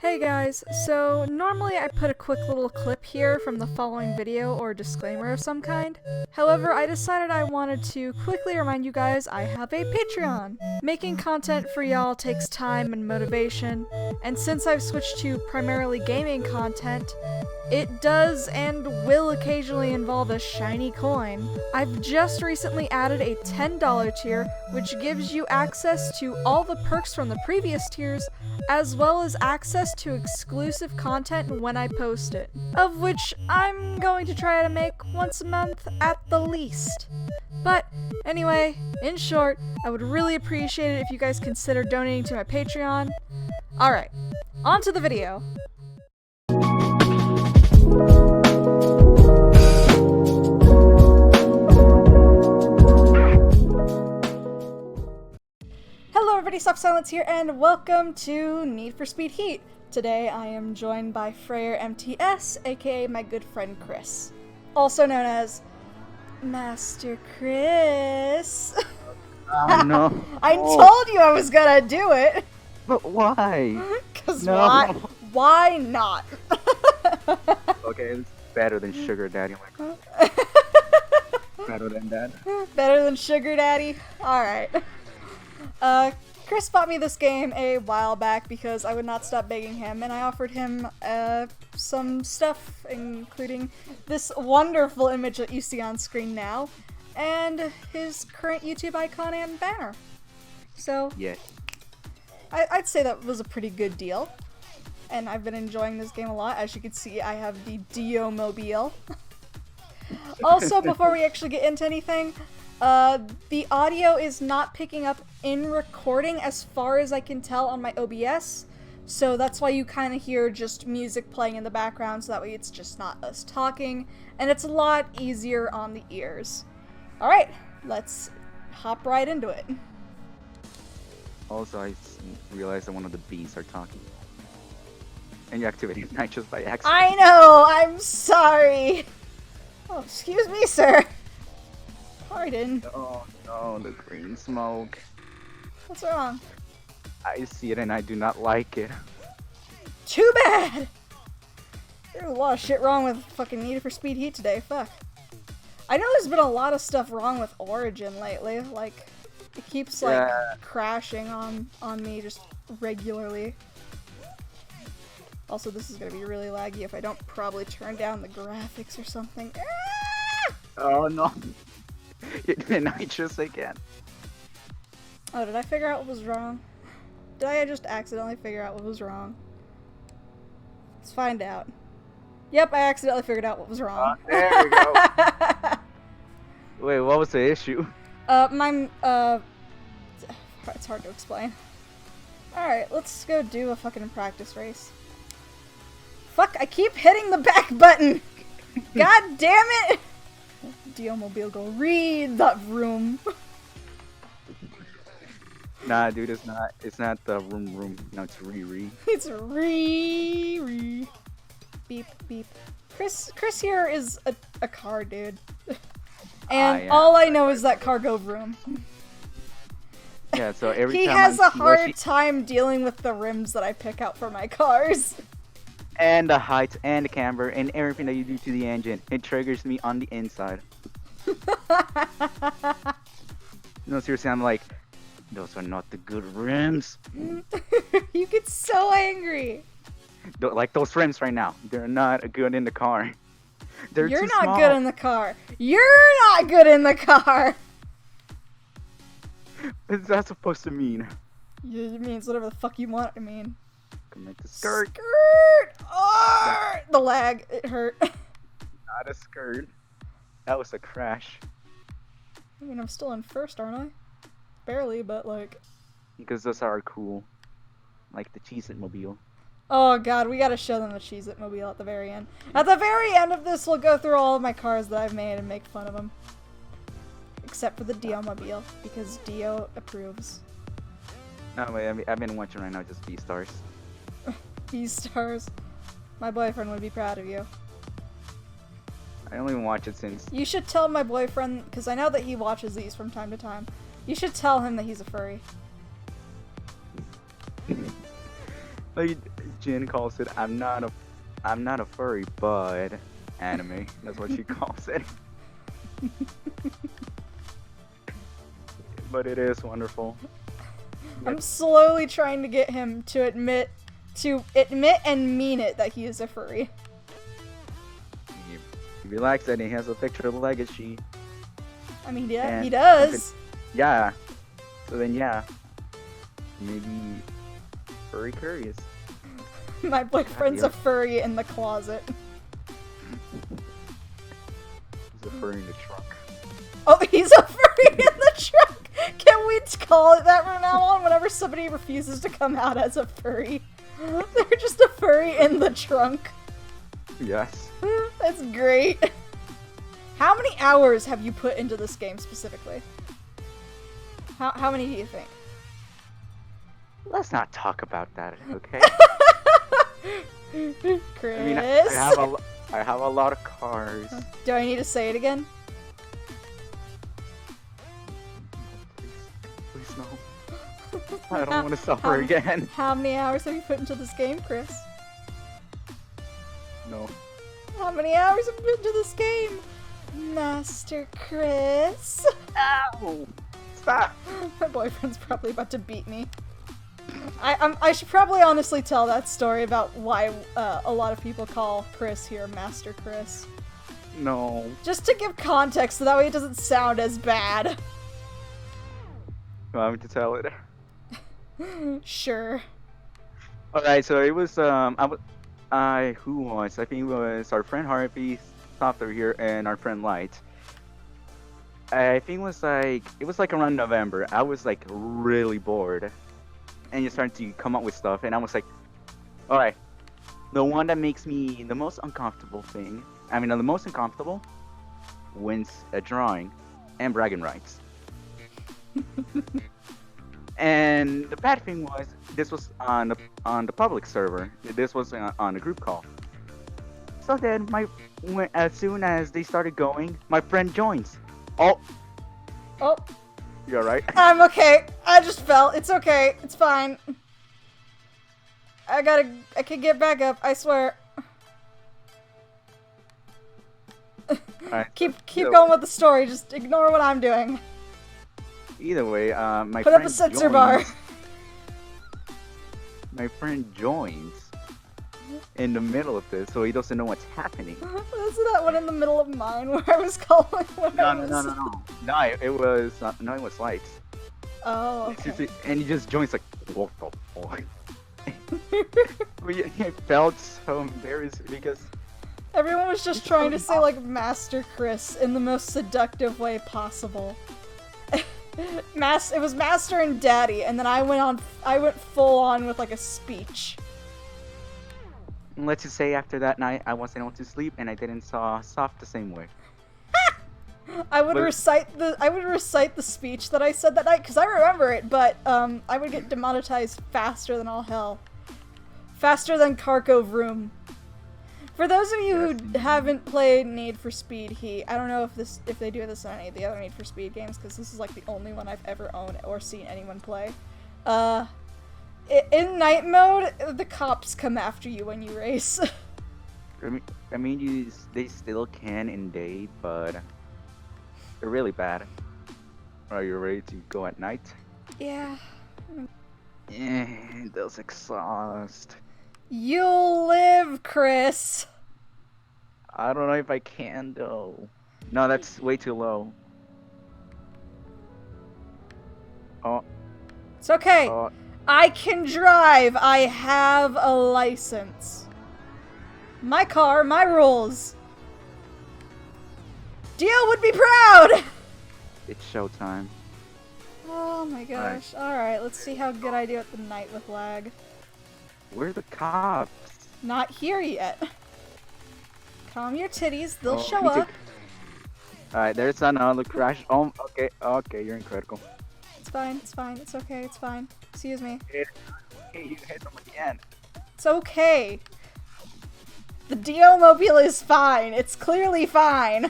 Hey guys, so normally I put a quick little clip here from the following video or disclaimer of some kind. However, I decided I wanted to quickly remind you guys I have a Patreon. Making content for y'all takes time and motivation, and since I've switched to primarily gaming content, it does and will occasionally involve a shiny coin. I've just recently added a $10 tier, which gives you access to all the perks from the previous tiers, as well as access to exclusive content when I post it, of which I'm going to try to make once a month at the least. But anyway, in short, I would really appreciate it if you guys consider donating to my Patreon. Alright, on to the video. Hello everybody, Stop Silence here, and welcome to Need for Speed Heat. Today I am joined by FreyrMTS, aka my good friend Chris. Also known as Master Chris. Oh no. I told you I was gonna do it! But why? Cause No. why not? Okay, it's better than Sugar Daddy. I'm like, better than that. Better than Sugar Daddy? Alright. Chris bought me this game a while back because I would not stop begging him, and I offered him some stuff, including this wonderful image that you see on screen now, and his current YouTube icon and banner. So, Yeah. I'd say that was a pretty good deal, and I've been enjoying this game a lot. As you can see, I have the Dio Mobile. Also, before we actually get into anything, the audio is not picking up in recording as far as I can tell on my OBS, so that's why you kind of hear just music playing in the background, so that way it's just not us talking, and it's a lot easier on the ears. Alright, let's hop right into it. Also, I realized that one of the bees are talking. And your activity is not just by accident. I know! I'm sorry! Oh, excuse me, sir. Pardon. Oh no, the green smoke. What's wrong? I see it and I do not like it. Too bad! There's a lot of shit wrong with fucking Need for Speed Heat today, fuck. I know there's been a lot of stuff wrong with Origin lately, like, it keeps, like, Yeah. crashing on me just regularly. Also, this is gonna be really laggy if I don't probably turn down the graphics or something. Ah! Oh no. You're doing nitrous again. Oh, did I figure out what was wrong? Did I just accidentally figure out what was wrong? Let's find out. Yep, I accidentally figured out what was wrong. There we go. Wait, what was the issue? It's hard to explain. Alright, let's go do a fucking practice race. Fuck, I keep hitting the back button! God damn it! Dio Mobile, go read that room. Nah, dude, it's not the room. No, it's re. It's re. Beep, beep. Chris here is a car dude. And yeah. all I know is that cargo room. Yeah, so every He time has a I'm hard slushy- time dealing with the rims that I pick out for my cars. and the height and the camber and everything that you do to the engine, it triggers me on the inside. No, seriously, I'm like, those are not the good rims. You get so angry. Like those rims right now, they're not good in the car. You're too not small. good in the car. You're not good in the car. What's that supposed to mean? It means whatever the fuck you want it to mean. Commit to skirt, Skirt! Arr! The lag, it hurt. not a skirt. That was a crash. I mean, I'm still in first, aren't I? Barely, but like... Because those are cool. Like the Cheez-It Mobile. Oh god, we gotta show them the Cheez-It Mobile at the very end. At the very end of this, we'll go through all of my cars that I've made and make fun of them. Except for the Dio Mobile, because Dio approves. No, wait, I've been watching right now just B-Stars. B-Stars. My boyfriend would be proud of you. I only watch it since... You should tell my boyfriend, because I know that he watches these from time to time. You should tell him that he's a furry. Like, Jin calls it I'm not a furry, but anime. That's what she calls it. But it is wonderful. I'm slowly trying to get him to admit and mean it that he is a furry. He relaxed and he has a picture of Legacy. I mean, yeah, And he does. Yeah. So then, yeah. Maybe furry curious. My boyfriend's a furry in the closet. He's a furry in the trunk. Oh, he's a furry in the trunk! Can we call it that from now on whenever somebody refuses to come out as a furry? They're just a furry in the trunk. Yes. That's great. How many hours have you put into this game specifically? How many do you think? Let's not talk about that, okay? Chris? I mean, I have a lot of cars. Do I need to say it again? Please no. I don't want to suffer again. How many hours have you put into this game, Chris? No. How many hours have you put into this game, Master Chris? Ow! Stop! My boyfriend's probably about to beat me. I should probably honestly tell that story about why a lot of people call Chris here Master Chris. No. Just to give context so that way it doesn't sound as bad. You want me to tell it? Sure. Alright, so it was, who was? I think it was our friend Harvey, Software here, and our friend Light. I think it was like around November. I was like really bored. And you started to come up with stuff, and I was like, alright, the one that makes me the most uncomfortable wins a drawing and bragging rights. And the bad thing was, this was on the public server. This was on a group call. So then, as soon as they started going, my friend joins. Oh, you're right. I'm okay. I just fell. It's okay. It's fine. I can get back up. I swear. Right. Keep going with the story. Just ignore what I'm doing. Either way, my Put friend up a censor bar. My friend joins in the middle of this, so he doesn't know what's happening. Wasn't that one in the middle of mine where I was calling? No. It was Lights. Oh, okay. And he just joins like, what the fuck? I felt so embarrassed because everyone was just trying to say like Master Chris in the most seductive way possible. It was Master and Daddy, and then I went full on with like a speech. Let's just say after that night, I wasn't able to sleep, and I didn't saw Soft the same way. I would recite the speech that I said that night because I remember it, but I would get demonetized faster than all hell, faster than Kharkov Room. For those of you who haven't played Need for Speed Heat, I don't know if they do this on any of the other Need for Speed games because this is like the only one I've ever owned or seen anyone play. In night mode, the cops come after you when you race. I mean, they still can in day, but they're really bad. Are you ready to go at night? Yeah. Those exhaust. You'll live, Chris. I don't know if I can though. No, that's way too low. Oh. It's okay. I can drive. I have a license. My car, my rules. Dio would be proud. It's showtime. Oh my gosh. Alright, let's see how good I do at the night with lag. Where are the cops? Not here yet. Calm your titties, they'll show up. Alright, there's another crash. Oh, okay, you're incredible. It's fine, it's okay, it's fine. Excuse me. Hey, you hit them again. It's okay. The Dio Mobile is fine. It's clearly fine.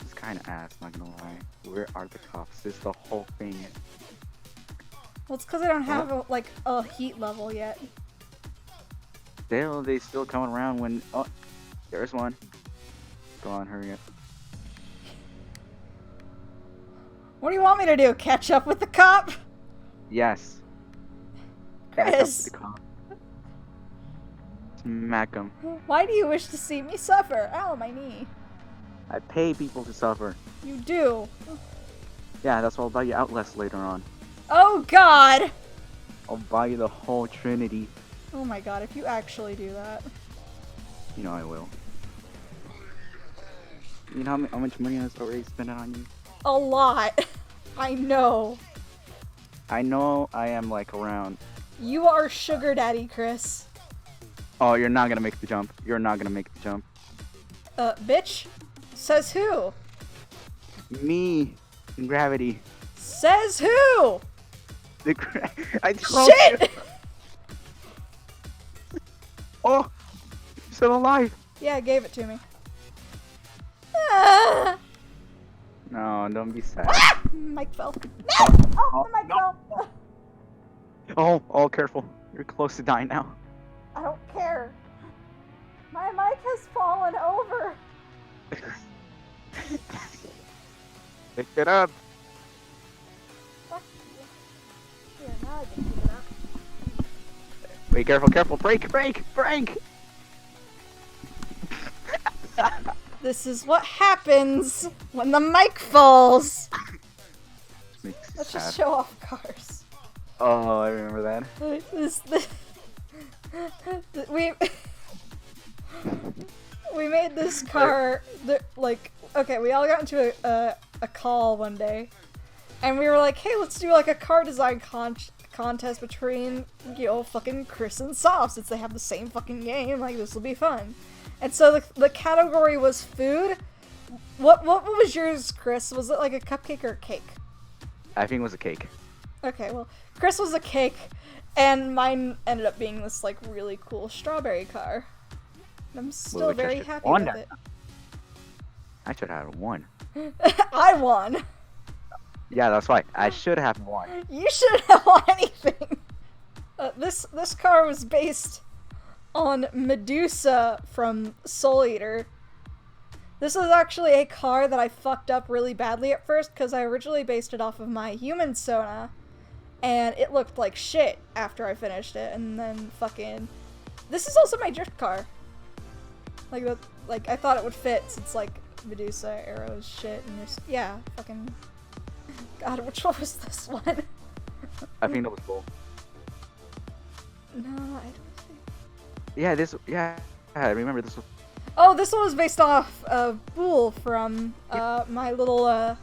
It's kind of ass, not gonna lie. Where are the cops? This is the whole thing. Well, it's because I don't have a heat level yet. they still coming around when... Oh, there's one. Go on, hurry up. What do you want me to do? Catch up with the cop? Yes. Chris! Smack him. Why do you wish to see me suffer? Ow, my knee. I pay people to suffer. You do. Yeah, that's why I'll buy you Outlast later on. Oh god! I'll buy you the whole Trinity. Oh my god, if you actually do that. You know I will. You know how much money I was already spending on you? A lot. I know. I know I am like around... You are sugar daddy, Chris. Oh, you're not gonna make the jump. You're not gonna make the jump. Bitch? Says who? Me. Gravity. Says who? I told Shit! you. Oh! You're still alive! Yeah, gave it to me. Ah! No, don't be sad. Ah! Mic fell. No! Oh, the mic fell! Oh, careful. You're close to dying now. I don't care. My mic has fallen over. Pick it up. Fuck you. Here, now I can pick it up. Wait, careful. Break! This is what happens when the mic falls. Makes Let's sad. just show off cars. Oh, I remember that. We made this car like, okay, we all got into a call one day, and we were like, hey, let's do like a car design contest between, you know, fucking Chris and Soft, since they have the same fucking game. Like, this will be fun. And so the category was food. What was yours, Chris? Was it like a cupcake or a cake? I think it was a cake. Okay, well, Chris was a cake, and mine ended up being this like really cool strawberry car. And I'm still very happy with it. I should have won. I won. Yeah, that's right. I should have won. You shouldn't have won anything. This car was based on Medusa from Soul Eater. This was actually a car that I fucked up really badly at first because I originally based it off of my human Sona, and it looked like shit after I finished it. And then fucking, this is also my drift car. Like I thought it would fit since like Medusa, arrows, shit, and there's fucking. God, which one was this one? I think that was bull. No, I don't think. Yeah, I remember this was. Oh, this one was based off of Bool from my little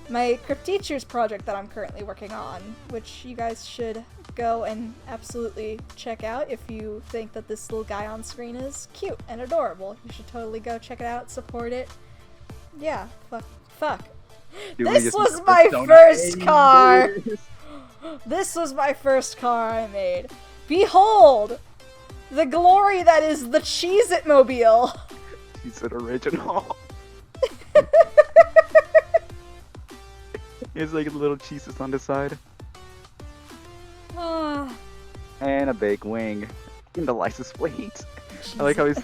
my crypteatures project that I'm currently working on, which you guys should go and absolutely check out if you think that this little guy on screen is cute and adorable. You should totally go check it out, support it. Yeah, fuck. This was my first car! This was my first car I made. Behold! The glory that is the Cheez-It Mobile! Cheez-It original. It's like little cheeses on the side. And a big wing. In the license plate. I like how it's...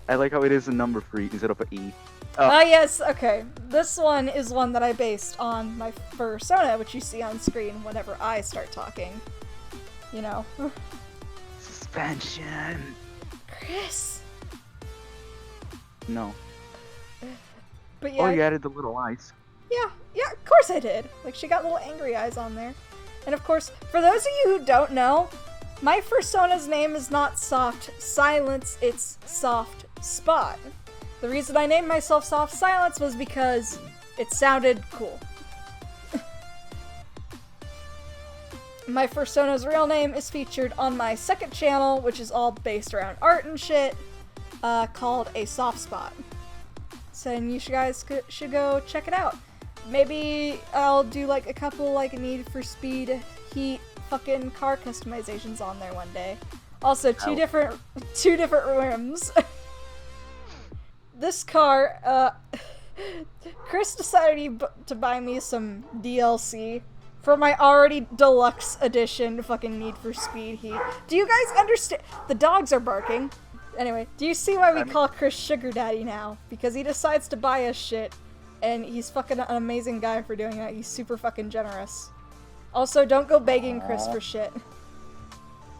I like how it is a number 3 instead of an E. Yes, okay. This one is one that I based on my Fursona, which you see on screen whenever I start talking. You know. Suspension! Chris! No. But yeah. Oh, you added the little eyes. Yeah, of course I did. Like, she got little angry eyes on there. And of course, for those of you who don't know, my Fursona's name is not Soft Silence, it's Soft Spot. The reason I named myself Soft Silence was because it sounded cool. My Fursona's real name is featured on my second channel, which is all based around art and shit, called A Soft Spot. So you guys should go check it out. Maybe I'll do like a couple like Need for Speed Heat fucking car customizations on there one day. Also, two different rims. This car, Chris decided to buy me some DLC For my already deluxe edition fucking Need for Speed Heat. Do you guys understand? The dogs are barking. Anyway, do you see why we call Chris Sugar Daddy now? Because he decides to buy us shit, and he's fucking an amazing guy for doing that. He's super fucking generous. Also, don't go begging Chris for shit.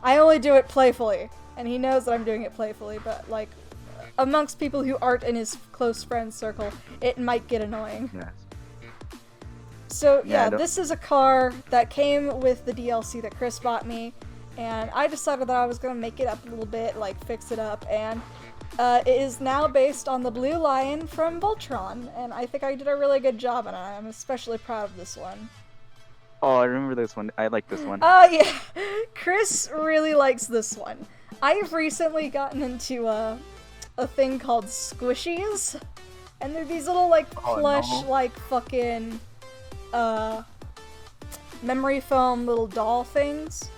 I only do it playfully, and he knows that I'm doing it playfully, but like, amongst people who aren't in his close friend circle, it might get annoying. Yes. So yeah, this is a car that came with the DLC that Chris bought me, and I decided that I was gonna make it up a little bit, like fix it up, and it is now based on the Blue Lion from Voltron, and I think I did a really good job, and I'm especially proud of this one. Oh, I remember this one. I like this one. Oh yeah, Chris really likes this one. I've recently gotten into a thing called squishies, and they're these little like plush like fucking memory foam little doll things.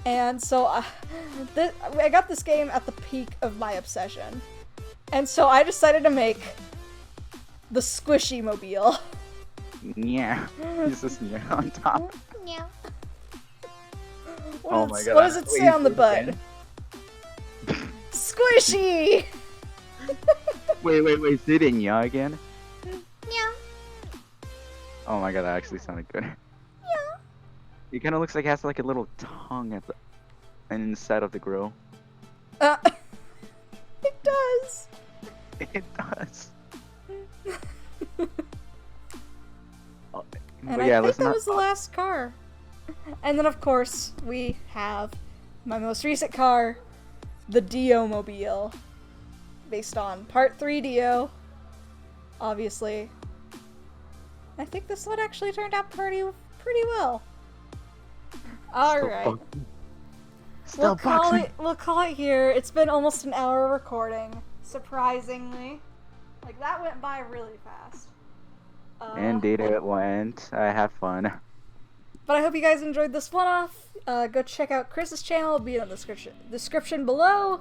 And so I got this game at the peak of my obsession, and so I decided to make the Squishy Mobile. Yeah, this is on top. Yeah. Oh my god. What does it say on the butt? Squishy! Wait, say it in ya again? Yeah. Oh my god, that actually sounded good. Yeah. It kind of looks like it has like a little tongue at the inside of the grill. It does. It does. And I think that was the last car. And then of course, we have my most recent car, the Dio Mobile. Based on Part 3 Dio, obviously. I think this one actually turned out pretty well. Alright. We'll call it here. It's been almost an hour recording, surprisingly. Like, that went by really fast. Indeed it went. I have fun. But I hope you guys enjoyed this one-off. Go check out Chris's channel. It'll be in the description below.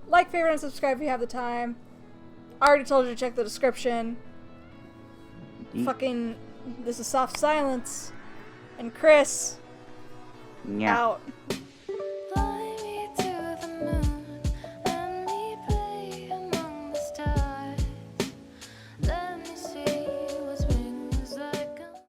Like, favorite, and subscribe if you have the time. I already told you to check the description. Fucking, this is Soft Silence. And Chris, out.